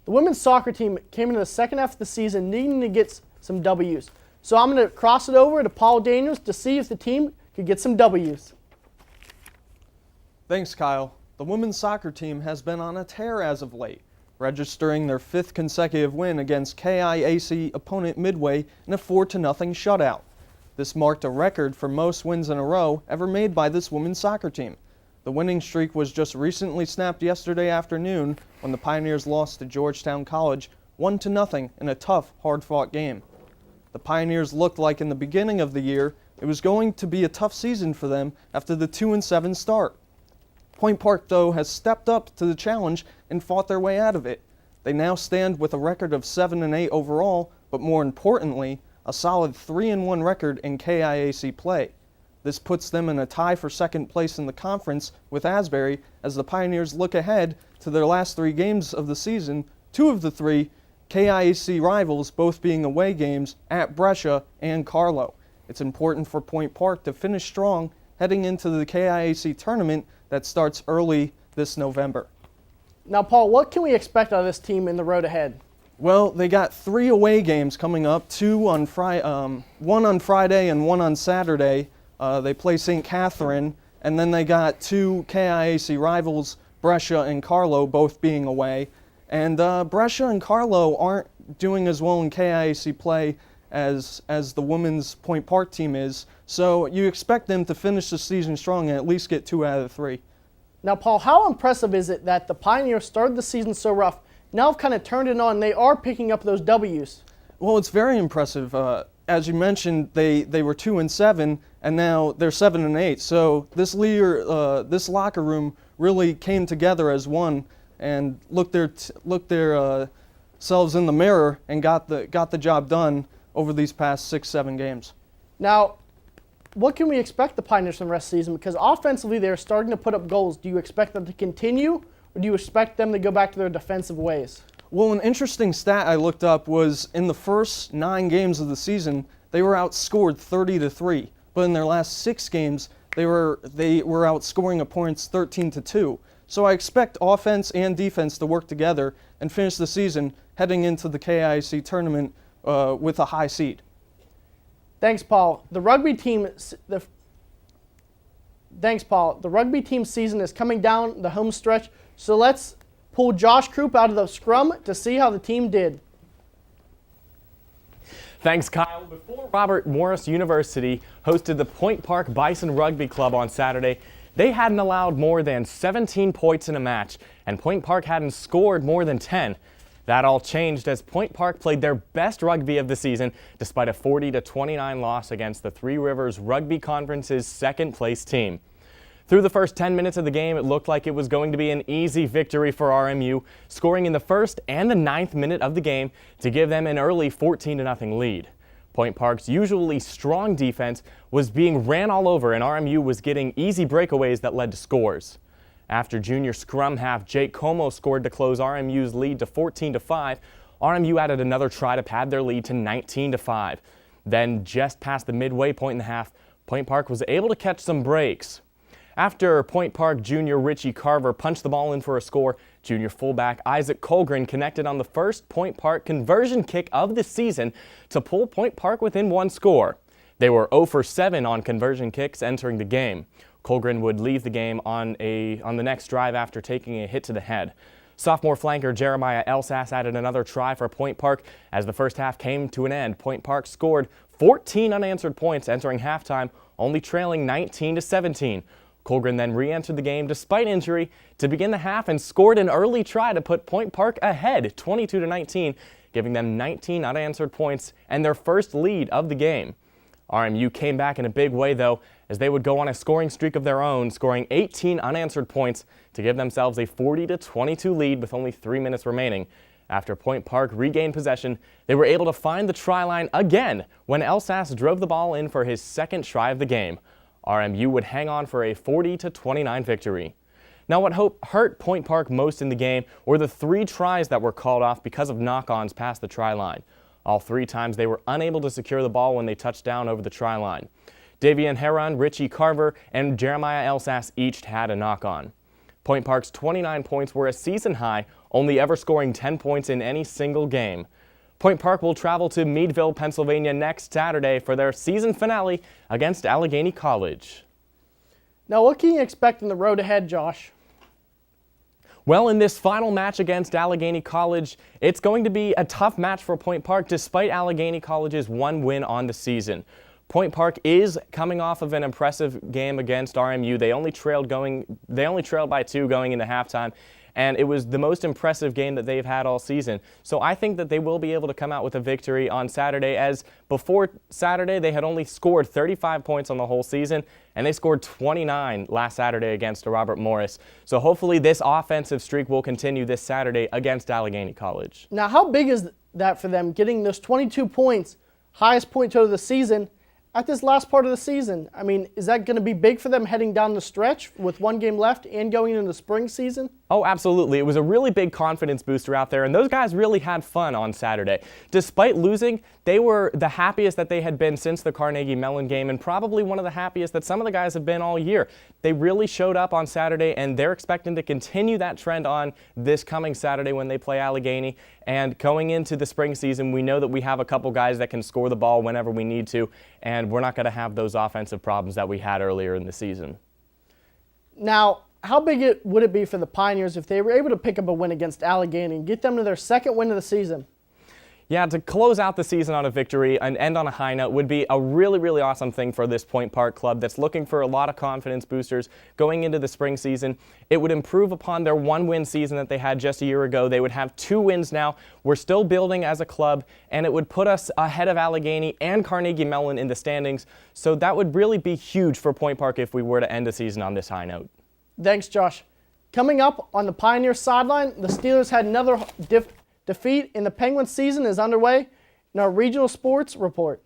The women's soccer team came into the second half of the season needing to get some W's. So I'm going to cross it over to Paul Daniels to see if the team could get some W's. Thanks, Kyle. The women's soccer team has been on a tear as of late, registering their 5th consecutive win against KIAC opponent Midway in a 4-0 shutout. This marked a record for most wins in a row ever made by this women's soccer team. The winning streak was just recently snapped yesterday afternoon when the Pioneers lost to Georgetown College 1-0 in a tough, hard-fought game. The Pioneers looked like in the beginning of the year it was going to be a tough season for them after the 2-7 start. Point Park, though, has stepped up to the challenge and fought their way out of it. They now stand with a record of 7-8 overall, but more importantly, a solid 3-1 record in KIAC play. This puts them in a tie for second place in the conference with Asbury as the Pioneers look ahead to their last 3 games of the season, 2 of the 3 KIAC rivals both being away games at Brescia and Carlow. It's important for Point Park to finish strong heading into the KIAC tournament that starts early this November. Now, Paul, what can we expect out of this team in the road ahead? Well, they got 3 away games coming up, 1 on Friday and 1 on Saturday. They play St. Catherine, and then they got 2 KIAC rivals, Brescia and Carlow, both being away. And Brescia and Carlow aren't doing as well in KIAC play as the women's Point Park team is, so you expect them to finish the season strong and at least get 2 out of 3. Now, Paul, how impressive is it that the Pioneers started the season so rough, now have kind of turned it on, they are picking up those W's? Well, it's very impressive. As you mentioned, they were 2-7, and now they're 7-8. So this locker room really came together as one and looked their selves in the mirror and got the job done over these past 6-7 games. Now, what can we expect the Pioneers from the rest of the season? Because offensively, they're starting to put up goals. Do you expect them to continue, or do you expect them to go back to their defensive ways? Well, an interesting stat I looked up was in the first 9 games of the season, they were outscored 30-3. But in their last 6 games, they were outscoring opponents 13-2. So I expect offense and defense to work together and finish the season heading into the KIAC tournament with a high seed. Thanks, Paul. The rugby team season is coming down the home stretch, so let's pull Josh Krupp out of the scrum to see how the team did. Thanks, Kyle. Before Robert Morris University hosted the Point Park Bison Rugby Club on Saturday, they hadn't allowed more than 17 points in a match, and Point Park hadn't scored more than 10. That all changed as Point Park played their best rugby of the season despite a 40-29 loss against the Three Rivers Rugby Conference's second-place team. Through the first 10 minutes of the game, it looked like it was going to be an easy victory for RMU, scoring in the first and the 9th minute of the game to give them an early 14-0 lead. Point Park's usually strong defense was being ran all over, and RMU was getting easy breakaways that led to scores. After junior scrum half Jake Como scored to close RMU's lead to 14-5, RMU added another try to pad their lead to 19-5. Then, just past the midway point in the half, Point Park was able to catch some breaks. After Point Park junior Richie Carver punched the ball in for a score, junior fullback Isaac Colgren connected on the first Point Park conversion kick of the season to pull Point Park within 1 score. They were 0 for 7 on conversion kicks entering the game. Colgren would leave the game on the next drive after taking a hit to the head. Sophomore flanker Jeremiah Elsass added another try for Point Park. As the first half came to an end, Point Park scored 14 unanswered points entering halftime, only trailing 19-17. Colgren then re-entered the game despite injury to begin the half and scored an early try to put Point Park ahead 22-19, giving them 19 unanswered points and their first lead of the game. RMU came back in a big way, though, as they would go on a scoring streak of their own, scoring 18 unanswered points to give themselves a 40-22 lead with only 3 minutes remaining. After Point Park regained possession, they were able to find the try line again when Elsass drove the ball in for his second try of the game. RMU would hang on for a 40-29 victory. Now, what hurt Point Park most in the game were the 3 tries that were called off because of knock-ons past the try line. All 3 times they were unable to secure the ball when they touched down over the try line. Davian Heron, Richie Carver, and Jeremiah Elsass each had a knock-on. Point Park's 29 points were a season high, only ever scoring 10 points in any single game. Point Park will travel to Meadville, Pennsylvania next Saturday for their season finale against Allegheny College. Now, what can you expect in the road ahead, Josh? Well, in this final match against Allegheny College, it's going to be a tough match for Point Park despite Allegheny College's one win on the season. Point Park is coming off of an impressive game against RMU. They only trailed by 2 going into halftime, and it was the most impressive game that they've had all season. So I think that they will be able to come out with a victory on Saturday, as before Saturday they had only scored 35 points on the whole season, and they scored 29 last Saturday against Robert Morris. So hopefully this offensive streak will continue this Saturday against Allegheny College. Now, how big is that for them, getting those 22 points, highest point total of the season, at this last part of the season? I mean, is that going to be big for them heading down the stretch with one game left and going into the spring season? Oh, absolutely. It was a really big confidence booster out there, and those guys really had fun on Saturday. Despite losing, they were the happiest that they had been since the Carnegie Mellon game, and probably one of the happiest that some of the guys have been all year. They really showed up on Saturday, and they're expecting to continue that trend on this coming Saturday when they play Allegheny. And going into the spring season, we know that we have a couple guys that can score the ball whenever we need to, and we're not going to have those offensive problems that we had earlier in the season. Now, how big would it be for the Pioneers if they were able to pick up a win against Allegheny and get them to their second win of the season? Yeah, to close out the season on a victory and end on a high note would be a really, really awesome thing for this Point Park club that's looking for a lot of confidence boosters going into the spring season. It would improve upon their one-win season that they had just a year ago. They would have 2 wins now. We're still building as a club, and it would put us ahead of Allegheny and Carnegie Mellon in the standings. So that would really be huge for Point Park if we were to end the season on this high note. Thanks, Josh. Coming up on the Pioneers sideline, the Steelers had another defeat, and the Penguins season is underway in our regional sports report.